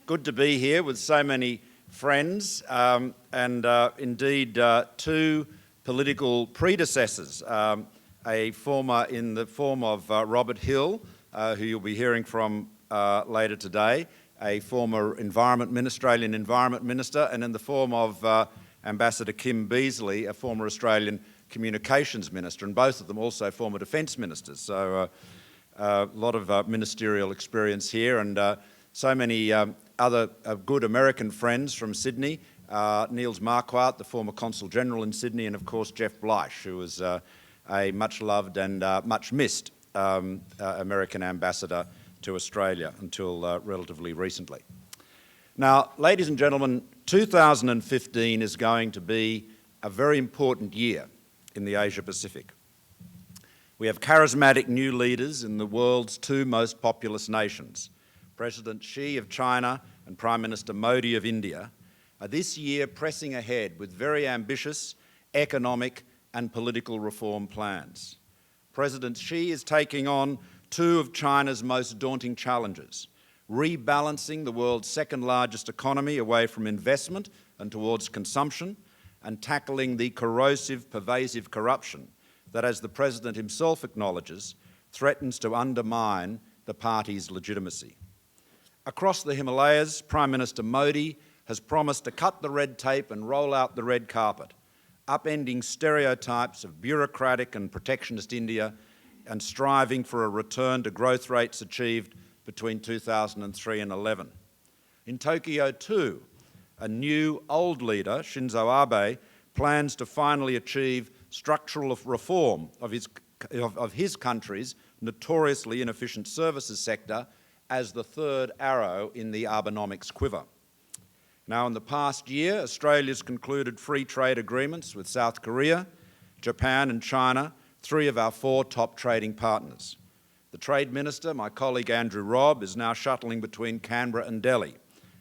Good to be here with so many friends and indeed two political predecessors. A former in the form of Robert Hill, who you'll be hearing from later today, a former Australian Environment Minister, and in the form of Ambassador Kim Beazley, a former Australian Communications Minister, and both of them also former Defence Ministers. So a lot of ministerial experience here, and so many other good American friends from Sydney. Niels Marquardt, the former Consul General in Sydney, and of course Jeff Bleich, who was a much loved and much missed American ambassador to Australia until relatively recently. Now, ladies and gentlemen, 2015 is going to be a very important year in the Asia Pacific. We have charismatic new leaders in the world's two most populous nations. President Xi of China and Prime Minister Modi of India are this year pressing ahead with very ambitious economic and political reform plans. President Xi is taking on two of China's most daunting challenges: rebalancing the world's second largest economy away from investment and towards consumption, and tackling the corrosive, pervasive corruption that, as the President himself acknowledges, threatens to undermine the party's legitimacy. Across the Himalayas, Prime Minister Modi has promised to cut the red tape and roll out the red carpet, upending stereotypes of bureaucratic and protectionist India and striving for a return to growth rates achieved between 2003 and 11. In Tokyo too, a new old leader, Shinzo Abe, plans to finally achieve structural reform of his country's notoriously inefficient services sector as the third arrow in the Abenomics quiver. Now, in the past year, Australia's concluded free trade agreements with South Korea, Japan and China, three of our four top trading partners. The Trade Minister, my colleague Andrew Robb, is now shuttling between Canberra and Delhi,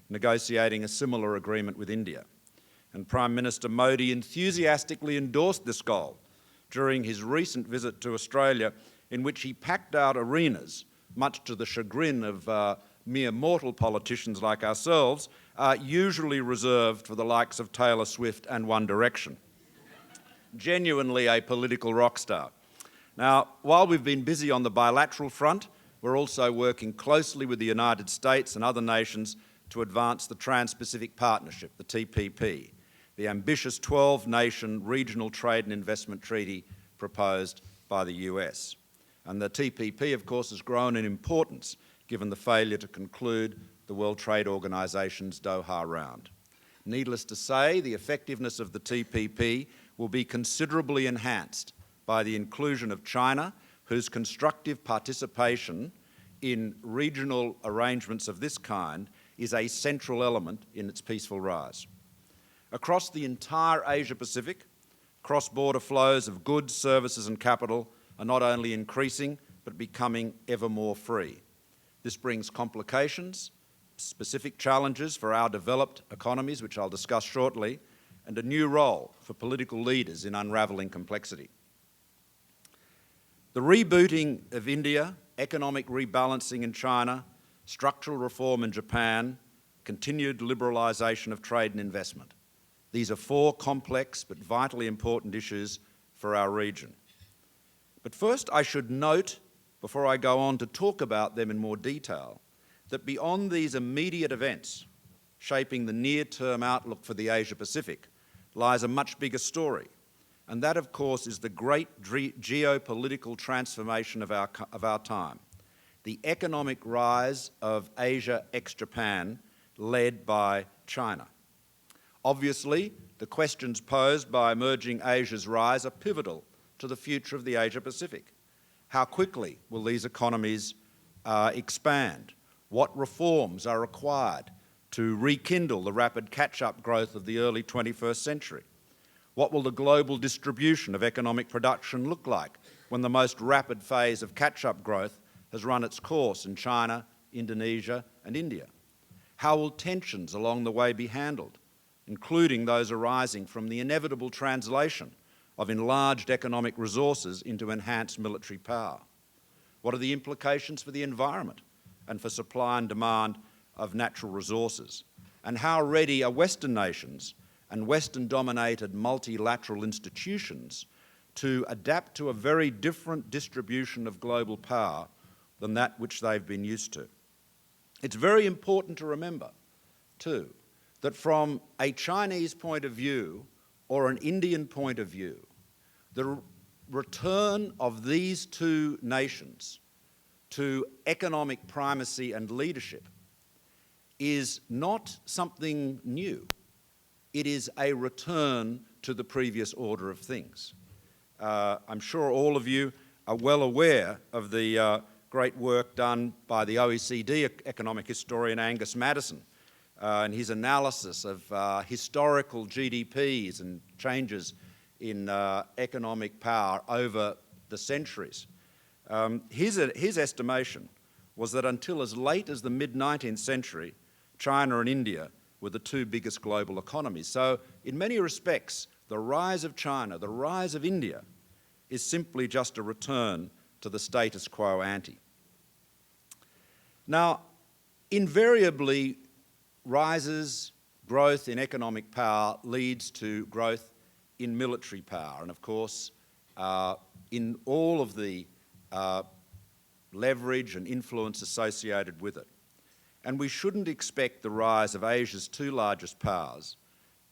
negotiating a similar agreement with India. And Prime Minister Modi enthusiastically endorsed this goal during his recent visit to Australia, in which he packed out arenas, much to the chagrin of mere mortal politicians like ourselves, usually reserved for the likes of Taylor Swift and One Direction. Genuinely a political rock star. Now, while we've been busy on the bilateral front, we're also working closely with the United States and other nations to advance the Trans-Pacific Partnership, the TPP, the ambitious 12-nation regional trade and investment treaty proposed by the US. And the TPP, of course, has grown in importance given the failure to conclude the World Trade Organization's Doha round. Needless to say, the effectiveness of the TPP will be considerably enhanced by the inclusion of China, whose constructive participation in regional arrangements of this kind is a central element in its peaceful rise. Across the entire Asia-Pacific, cross-border flows of goods, services and capital are not only increasing, but becoming ever more free. This brings complications, specific challenges for our developed economies, which I'll discuss shortly, and a new role for political leaders in unravelling complexity. The rebooting of India, economic rebalancing in China, structural reform in Japan, continued liberalisation of trade and investment. These are four complex but vitally important issues for our region. But first, I should note, before I go on to talk about them in more detail, that beyond these immediate events shaping the near-term outlook for the Asia-Pacific lies a much bigger story, and that, of course, is the great geopolitical transformation of our time, the economic rise of Asia ex-Japan, led by China. Obviously, the questions posed by emerging Asia's rise are pivotal to the future of the Asia-Pacific. How quickly will these economies expand? What reforms are required to rekindle the rapid catch-up growth of the early 21st century? What will the global distribution of economic production look like when the most rapid phase of catch-up growth has run its course in China, Indonesia and India? How will tensions along the way be handled, including those arising from the inevitable translation of enlarged economic resources into enhanced military power? What are the implications for the environment and for supply and demand of natural resources, and how ready are Western nations and Western-dominated multilateral institutions to adapt to a very different distribution of global power than that which they've been used to. It's very important to remember, too, that from a Chinese point of view or an Indian point of view, the return of these two nations to economic primacy and leadership is not something new. It is a return to the previous order of things. I'm sure all of you are well aware of the great work done by the OECD economic historian Angus Maddison and his analysis of historical GDPs and changes in economic power over the centuries. His estimation was that until as late as the mid-19th century, China and India were the two biggest global economies. So in many respects, the rise of China, the rise of India, is simply just a return to the status quo ante. Now, invariably, growth in economic power leads to growth in military power. And of course, in all of the leverage and influence associated with it. And we shouldn't expect the rise of Asia's two largest powers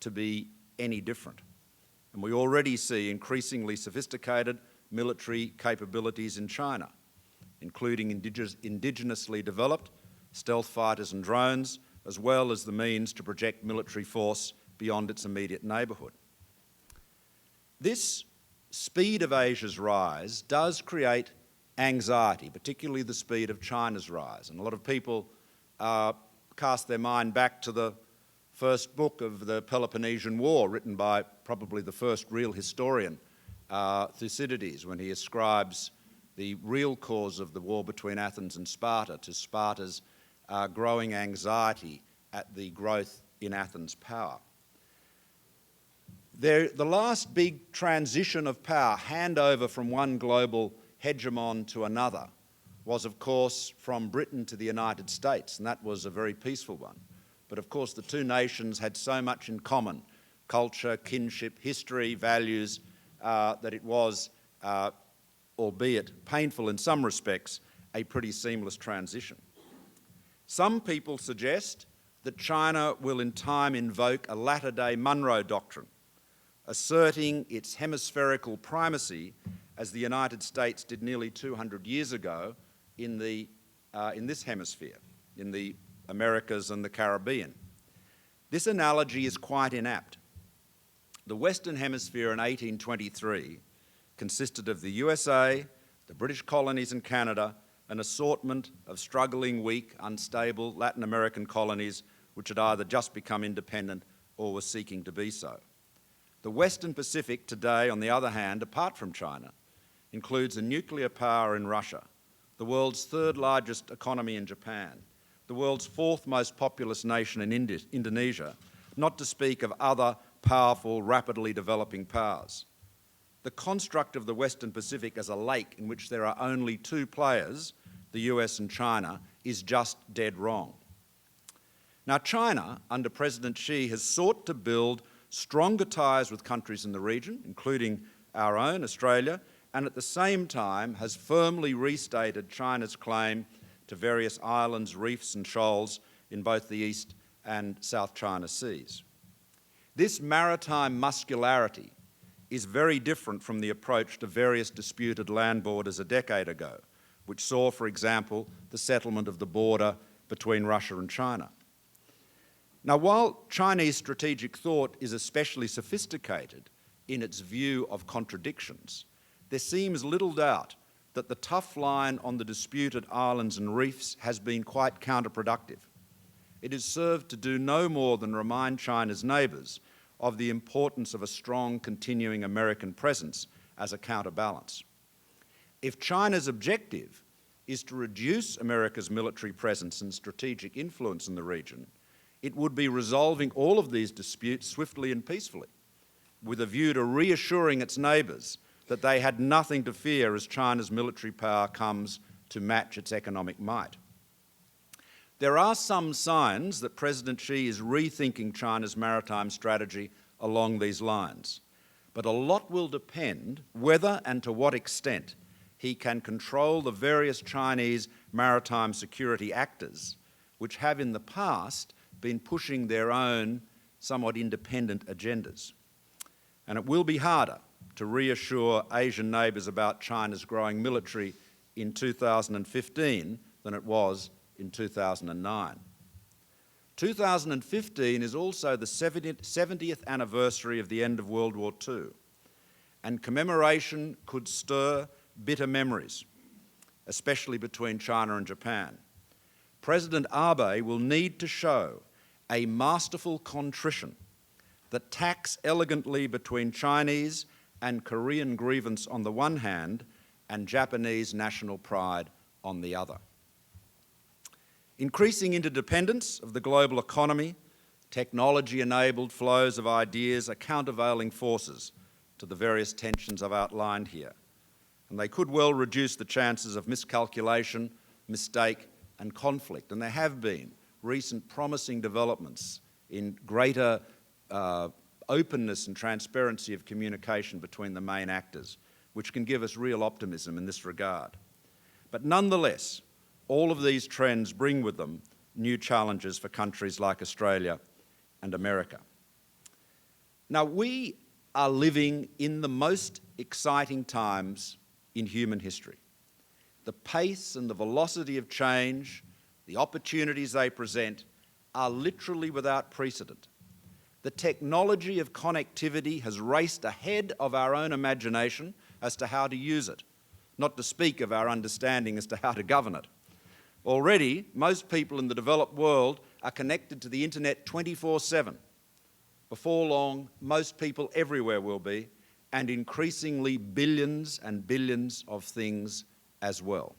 to be any different. And we already see increasingly sophisticated military capabilities in China, including indigenously developed stealth fighters and drones, as well as the means to project military force beyond its immediate neighbourhood. This speed of Asia's rise does create anxiety, particularly the speed of China's rise. And a lot of people cast their mind back to the first book of the Peloponnesian War, written by probably the first real historian, Thucydides, when he ascribes the real cause of the war between Athens and Sparta to Sparta's growing anxiety at the growth in Athens' power. The last big transition of power, handover from one global hegemon to another, was of course from Britain to the United States, and that was a very peaceful one. But of course the two nations had so much in common, culture, kinship, history, values, that it was, albeit painful in some respects, a pretty seamless transition. Some people suggest that China will in time invoke a latter-day Monroe Doctrine, asserting its hemispherical primacy as the United States did nearly 200 years ago in this hemisphere, in the Americas and the Caribbean. This analogy is quite inapt. The Western Hemisphere in 1823 consisted of the USA, the British colonies and Canada, an assortment of struggling, weak, unstable Latin American colonies which had either just become independent or were seeking to be so. The Western Pacific today, on the other hand, apart from China, includes a nuclear power in Russia, the world's third largest economy in Japan, the world's fourth most populous nation in Indonesia, not to speak of other powerful, rapidly developing powers. The construct of the Western Pacific as a lake in which there are only two players, the US and China, is just dead wrong. Now, China, under President Xi, has sought to build stronger ties with countries in the region, including our own, Australia, and at the same time has firmly restated China's claim to various islands, reefs and shoals in both the East and South China Seas. This maritime muscularity is very different from the approach to various disputed land borders a decade ago, which saw, for example, the settlement of the border between Russia and China. Now, while Chinese strategic thought is especially sophisticated in its view of contradictions, there seems little doubt that the tough line on the disputed islands and reefs has been quite counterproductive. It has served to do no more than remind China's neighbours of the importance of a strong continuing American presence as a counterbalance. If China's objective is to reduce America's military presence and strategic influence in the region, it would be resolving all of these disputes swiftly and peacefully, with a view to reassuring its neighbours that they had nothing to fear as China's military power comes to match its economic might. There are some signs that President Xi is rethinking China's maritime strategy along these lines, but a lot will depend whether and to what extent he can control the various Chinese maritime security actors, which have in the past been pushing their own somewhat independent agendas. And it will be harder to reassure Asian neighbours about China's growing military in 2015 than it was in 2009. 2015 is also the 70th anniversary of the end of World War II, and commemoration could stir bitter memories, especially between China and Japan. President Abe will need to show a masterful contrition that tacks elegantly between Chinese and Korean grievance on the one hand and Japanese national pride on the other. Increasing interdependence of the global economy, technology-enabled flows of ideas are countervailing forces to the various tensions I've outlined here, and they could well reduce the chances of miscalculation, mistake and conflict. And there have been recent promising developments in greater openness and transparency of communication between the main actors, which can give us real optimism in this regard. But nonetheless, all of these trends bring with them new challenges for countries like Australia and America. Now, we are living in the most exciting times in human history. The pace and the velocity of change, the opportunities they present, are literally without precedent. The technology of connectivity has raced ahead of our own imagination as to how to use it, not to speak of our understanding as to how to govern it. Already, most people in the developed world are connected to the internet 24/7. Before long, most people everywhere will be, and increasingly billions and billions of things as well.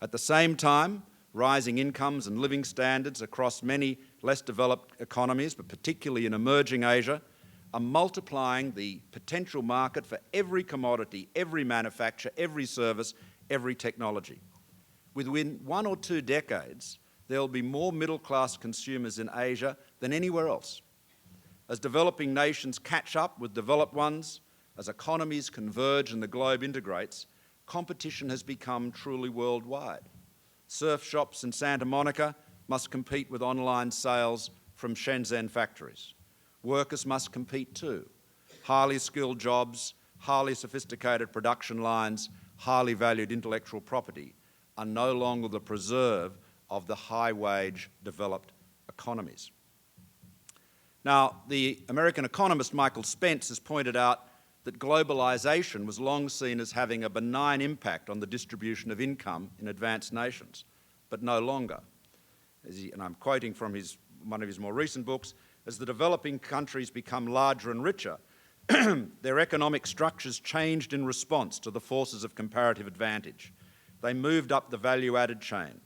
At the same time, rising incomes and living standards across many less developed economies, but particularly in emerging Asia, are multiplying the potential market for every commodity, every manufacture, every service, every technology. Within 1 or 2 decades, there will be more middle-class consumers in Asia than anywhere else. As developing nations catch up with developed ones, as economies converge and the globe integrates, competition has become truly worldwide. Surf shops in Santa Monica must compete with online sales from Shenzhen factories. Workers must compete too. Highly skilled jobs, highly sophisticated production lines, highly valued intellectual property are no longer the preserve of the high-wage developed economies. Now, the American economist Michael Spence has pointed out that globalization was long seen as having a benign impact on the distribution of income in advanced nations, but no longer. And I'm quoting from one of his more recent books, as the developing countries become larger and richer, their economic structures changed in response to the forces of comparative advantage. They moved up the value-added chain.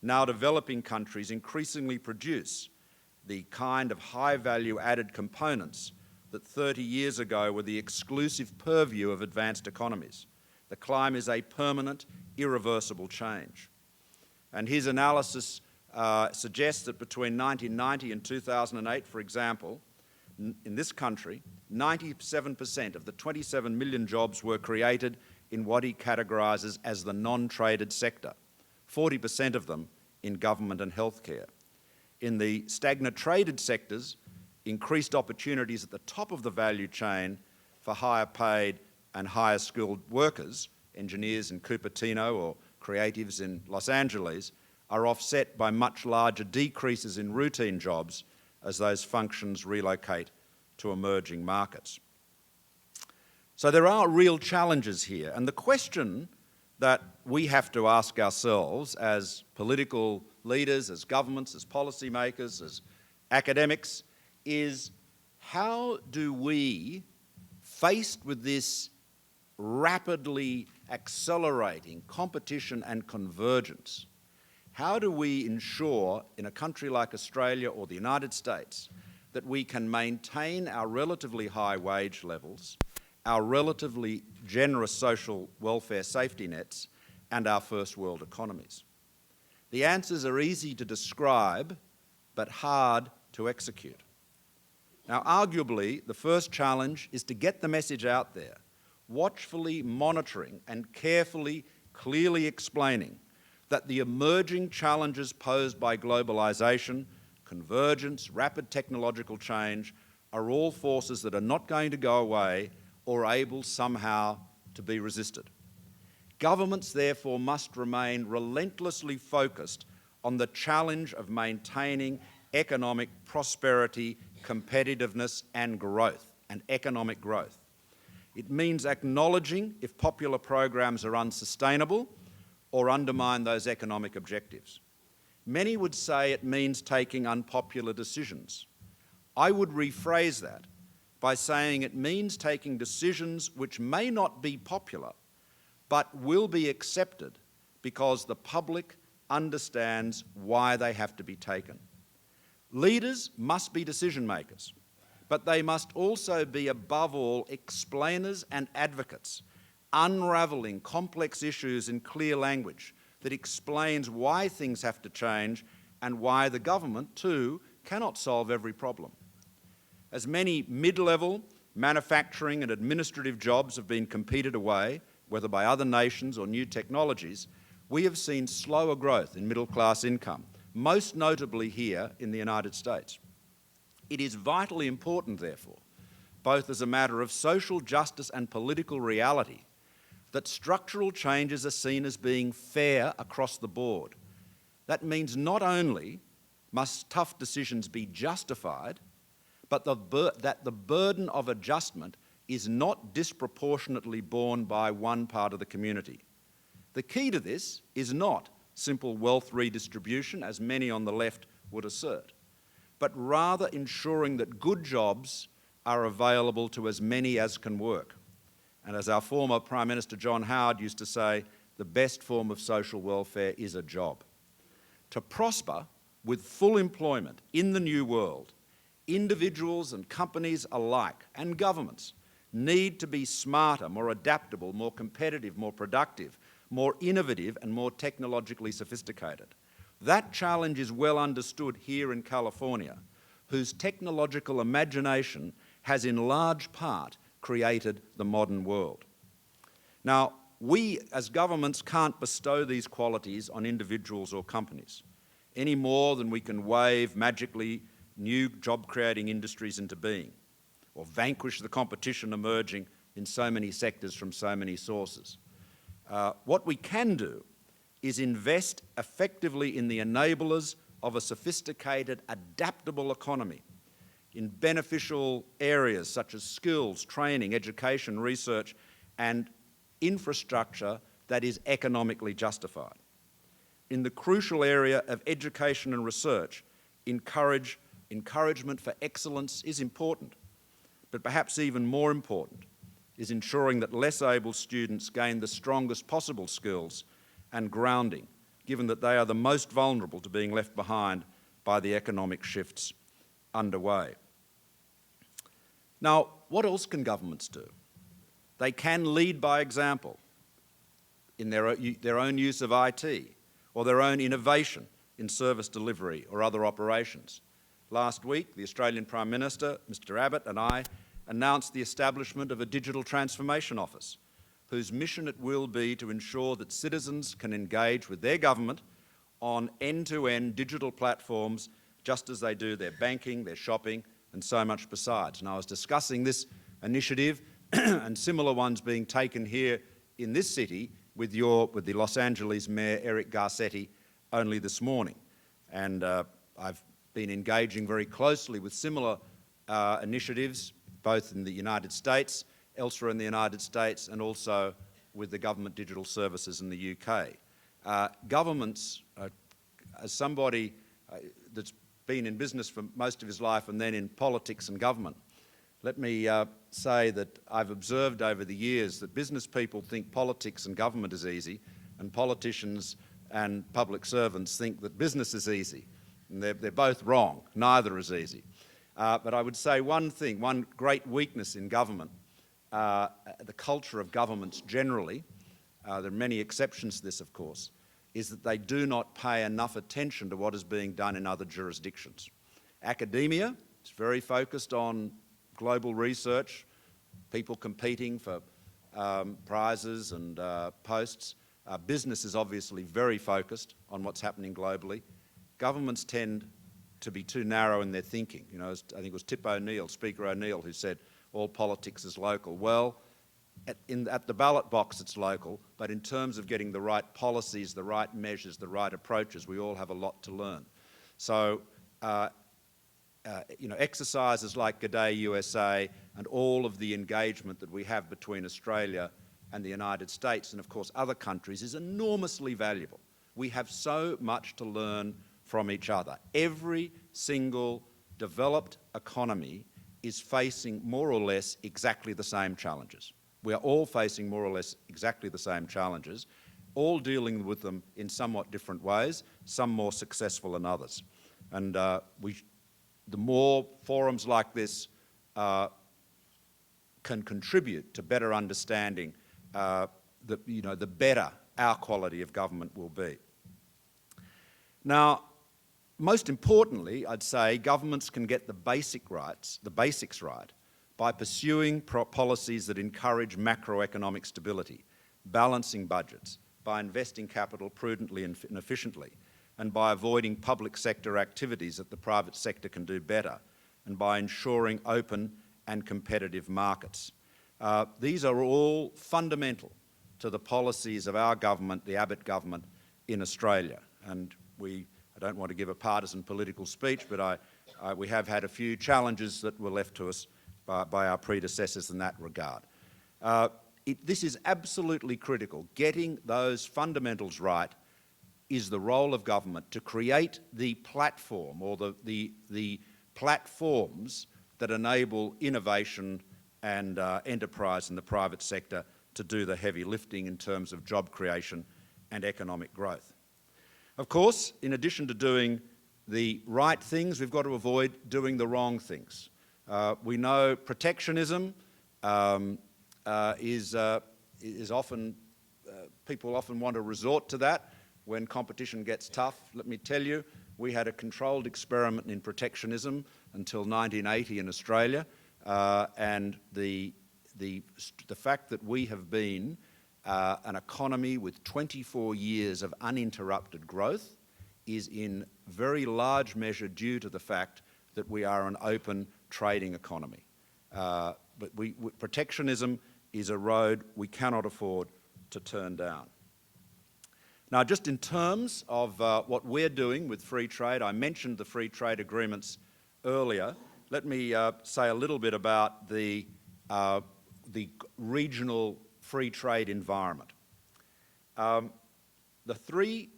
Now developing countries increasingly produce the kind of high-value added components that 30 years ago were the exclusive purview of advanced economies. The climb is a permanent, irreversible change. And his analysis suggests that between 1990 and 2008, for example, in this country, 97% of the 27 million jobs were created in what he categorises as the non-traded sector, 40% of them in government and healthcare. In the stagnant traded sectors, increased opportunities at the top of the value chain for higher paid and higher skilled workers, engineers in Cupertino or creatives in Los Angeles, are offset by much larger decreases in routine jobs as those functions relocate to emerging markets. So there are real challenges here, and the question that we have to ask ourselves as political leaders, as governments, as policymakers, as academics, is how do we, faced with this rapidly accelerating competition and convergence, how do we ensure in a country like Australia or the United States that we can maintain our relatively high wage levels, our relatively generous social welfare safety nets, and our first world economies? The answers are easy to describe, but hard to execute. Now, arguably, the first challenge is to get the message out there, watchfully monitoring and carefully, clearly explaining that the emerging challenges posed by globalisation, convergence, rapid technological change, are all forces that are not going to go away or able somehow to be resisted. Governments, therefore, must remain relentlessly focused on the challenge of maintaining economic prosperity, competitiveness and growth, and economic growth. It means acknowledging if popular programs are unsustainable or undermine those economic objectives. Many would say it means taking unpopular decisions. I would rephrase that by saying it means taking decisions which may not be popular, but will be accepted because the public understands why they have to be taken. Leaders must be decision makers, but they must also be, above all, explainers and advocates, unravelling complex issues in clear language that explains why things have to change and why the government, too, cannot solve every problem. As many mid-level manufacturing and administrative jobs have been competed away, whether by other nations or new technologies, we have seen slower growth in middle-class income, most notably here in the United States. It is vitally important, therefore, both as a matter of social justice and political reality, that structural changes are seen as being fair across the board. That means not only must tough decisions be justified, but that the burden of adjustment is not disproportionately borne by one part of the community. The key to this is not simple wealth redistribution, as many on the left would assert, but rather ensuring that good jobs are available to as many as can work. And as our former Prime Minister John Howard used to say, the best form of social welfare is a job. To prosper with full employment in the new world, individuals and companies alike, and governments, need to be smarter, more adaptable, more competitive, more productive, more innovative and more technologically sophisticated. That challenge is well understood here in California, whose technological imagination has in large part created the modern world. Now, we as governments can't bestow these qualities on individuals or companies, any more than we can wave magically new job-creating industries into being, or vanquish the competition emerging in so many sectors from so many sources. What we can do is invest effectively in the enablers of a sophisticated, adaptable economy, in beneficial areas such as skills, training, education, research, and infrastructure that is economically justified. In the crucial area of education and research, encouragement for excellence is important, but perhaps even more important is ensuring that less able students gain the strongest possible skills and grounding, given that they are the most vulnerable to being left behind by the economic shifts underway. Now, what else can governments do? They can lead by example in their own use of IT or their own innovation in service delivery or other operations. Last week, the Australian Prime Minister, Mr. Abbott, and I announced the establishment of a Digital Transformation Office, whose mission it will be to ensure that citizens can engage with their government on end-to-end digital platforms just as they do their banking, their shopping, and so much besides. And I was discussing this initiative and similar ones being taken here in this city with the Los Angeles Mayor Eric Garcetti only this morning. And I've been engaging very closely with similar initiatives, both in the United States, elsewhere in the United States, and also with the government digital services in the UK. Governments, as somebody that's been in business for most of his life and then in politics and government, let me say that I've observed over the years that business people think politics and government is easy, and politicians and public servants think that business is easy. And they're both wrong. Neither is easy. But I would say one thing, one great weakness in government, the culture of governments generally, there are many exceptions to this, of course, is that they do not pay enough attention to what is being done in other jurisdictions. Academia is very focused on global research, people competing for prizes and posts. Business is obviously very focused on what's happening globally. Governments tend to be too narrow in their thinking. You know, I think it was Speaker O'Neill, who said all politics is local. Well, at the ballot box it's local, but in terms of getting the right policies, the right measures, the right approaches, we all have a lot to learn. So, you know, exercises like G'day USA and all of the engagement that we have between Australia and the United States and, of course, other countries is enormously valuable. We have so much to learn from each other. Every single developed economy is facing more or less exactly the same challenges. We are all facing more or less exactly the same challenges, all dealing with them in somewhat different ways, some more successful than others. And the more forums like this can contribute to better understanding, the better our quality of government will be. Now, most importantly, I'd say governments can get the basics right by pursuing policies that encourage macroeconomic stability, balancing budgets, by investing capital prudently and efficiently, and by avoiding public sector activities that the private sector can do better, and by ensuring open and competitive markets. These are all fundamental to the policies of our government, the Abbott government in Australia. And I don't want to give a partisan political speech, but we have had a few challenges that were left to us by our predecessors in that regard. This is absolutely critical. Getting those fundamentals right is the role of government, to create the platform or the platforms that enable innovation and enterprise in the private sector to do the heavy lifting in terms of job creation and economic growth. Of course, in addition to doing the right things, we've got to avoid doing the wrong things. We know protectionism is often, people often want to resort to that when competition gets tough. Let me tell you, we had a controlled experiment in protectionism until 1980 in Australia, and the fact that we have been an economy with 24 years of uninterrupted growth is in very large measure due to the fact that we are an open trading economy. But protectionism is a road we cannot afford to turn down. Now, just in terms of what we're doing with free trade, I mentioned the free trade agreements earlier. Let me say a little bit about the regional free trade environment. The 3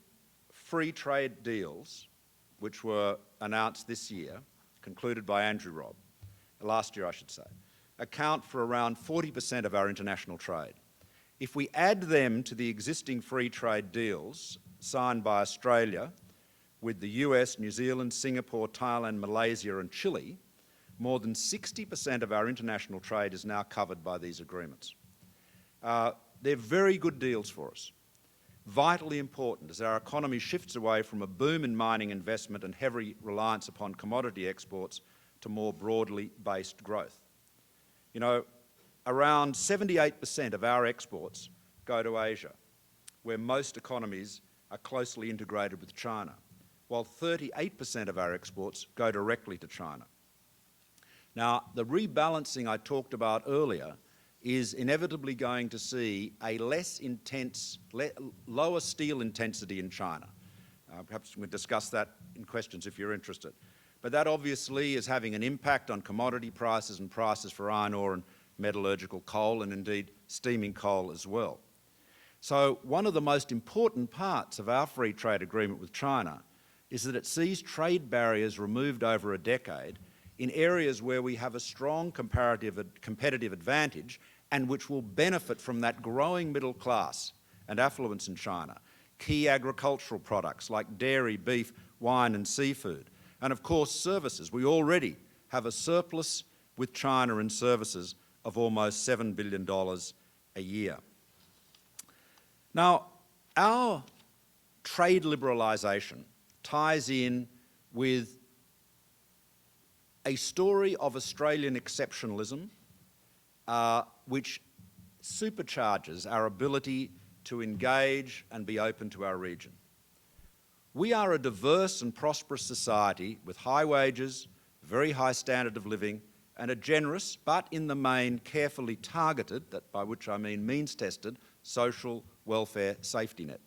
free trade deals which were announced this year, concluded by Andrew Robb, last year I should say, account for around 40% of our international trade. If we add them to the existing free trade deals signed by Australia with the US, New Zealand, Singapore, Thailand, Malaysia and Chile, more than 60% of our international trade is now covered by these agreements. They're very good deals for us, vitally important as our economy shifts away from a boom in mining investment and heavy reliance upon commodity exports to more broadly based growth. You know, around 78% of our exports go to Asia, where most economies are closely integrated with China, while 38% of our exports go directly to China. Now, the rebalancing I talked about earlier is inevitably going to see a lower steel intensity in China. Perhaps we'll discuss that in questions if you're interested. But that obviously is having an impact on commodity prices and prices for iron ore and metallurgical coal, and indeed steaming coal as well. So one of the most important parts of our free trade agreement with China is that it sees trade barriers removed over a decade in areas where we have a strong competitive advantage and which will benefit from that growing middle class and affluence in China. Key agricultural products like dairy, beef, wine and seafood. And of course services. We already have a surplus with China in services of almost $7 billion a year. Now, our trade liberalisation ties in with a story of Australian exceptionalism which supercharges our ability to engage and be open to our region. We are a diverse and prosperous society with high wages, very high standard of living, and a generous, but in the main carefully targeted, that by which I mean means-tested, social welfare safety net.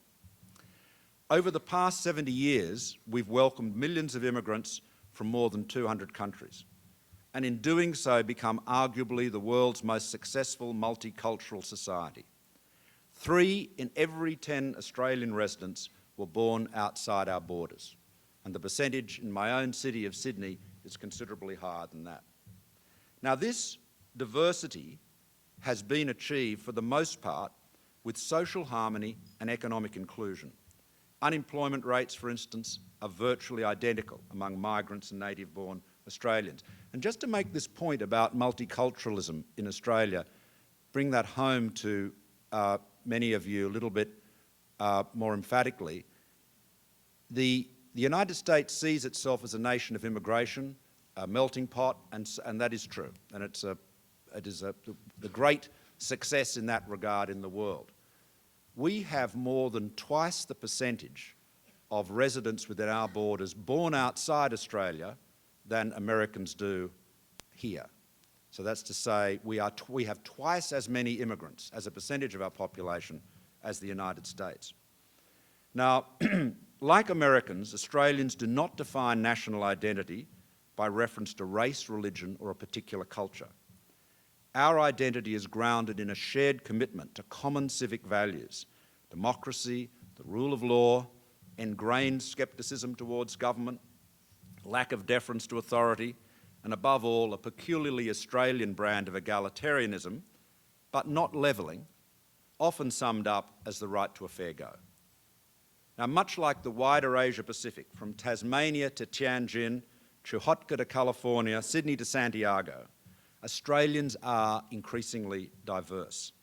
Over the past 70 years, we've welcomed millions of immigrants from more than 200 countries, and in doing so become arguably the world's most successful multicultural society. 3 in every 10 Australian residents were born outside our borders, and the percentage in my own city of Sydney is considerably higher than that. Now, this diversity has been achieved for the most part with social harmony and economic inclusion. Unemployment rates, for instance, are virtually identical among migrants and native-born Australians. And just to make this point about multiculturalism in Australia, bring that home to many of you a little bit more emphatically, the United States sees itself as a nation of immigration, a melting pot, and that is true. And it is the great success in that regard in the world. We have more than twice the percentage of residents within our borders born outside Australia than Americans do here. So that's to say we have twice as many immigrants as a percentage of our population as the United States. Now, like Americans, Australians do not define national identity by reference to race, religion, or a particular culture. Our identity is grounded in a shared commitment to common civic values, democracy, the rule of law, ingrained scepticism towards government, lack of deference to authority, and above all, a peculiarly Australian brand of egalitarianism, but not levelling, often summed up as the right to a fair go. Now, much like the wider Asia-Pacific, from Tasmania to Tianjin, Chukotka to California, Sydney to Santiago, Australians are increasingly diverse.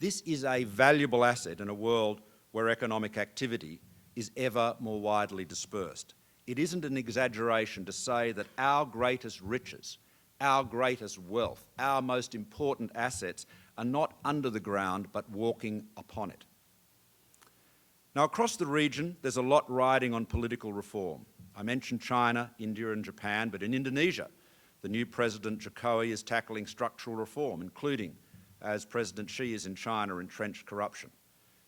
This is a valuable asset in a world where economic activity is ever more widely dispersed. It isn't an exaggeration to say that our greatest riches, our greatest wealth, our most important assets are not under the ground but walking upon it. Now, across the region, there's a lot riding on political reform. I mentioned China, India and Japan, but in Indonesia, the new President Jokowi is tackling structural reform, including, as President Xi is in China, entrenched corruption.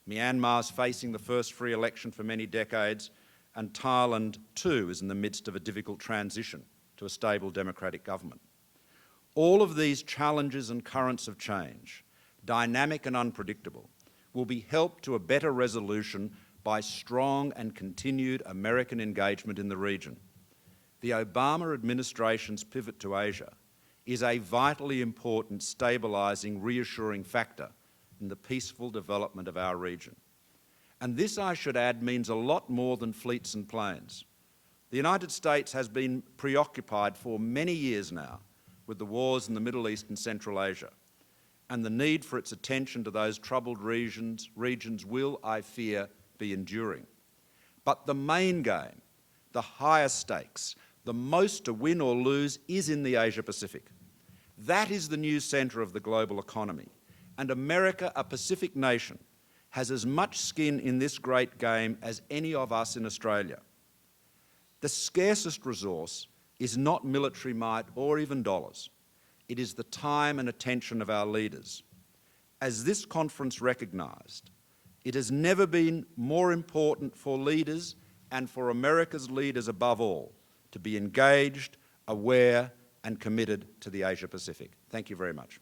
Myanmar is facing the first free election for many decades, and Thailand, too, is in the midst of a difficult transition to a stable democratic government. All of these challenges and currents of change, dynamic and unpredictable, will be helped to a better resolution by strong and continued American engagement in the region. The Obama administration's pivot to Asia is a vitally important, stabilising, reassuring factor in the peaceful development of our region. And this, I should add, means a lot more than fleets and planes. The United States has been preoccupied for many years now with the wars in the Middle East and Central Asia, and the need for its attention to those troubled regions will, I fear, be enduring. But the main game, the highest stakes, the most to win or lose is in the Asia-Pacific. That is the new centre of the global economy, and America, a Pacific nation, has as much skin in this great game as any of us in Australia. The scarcest resource is not military might or even dollars. It is the time and attention of our leaders. As this conference recognised, it has never been more important for leaders and for America's leaders above all to be engaged, aware and committed to the Asia-Pacific. Thank you very much.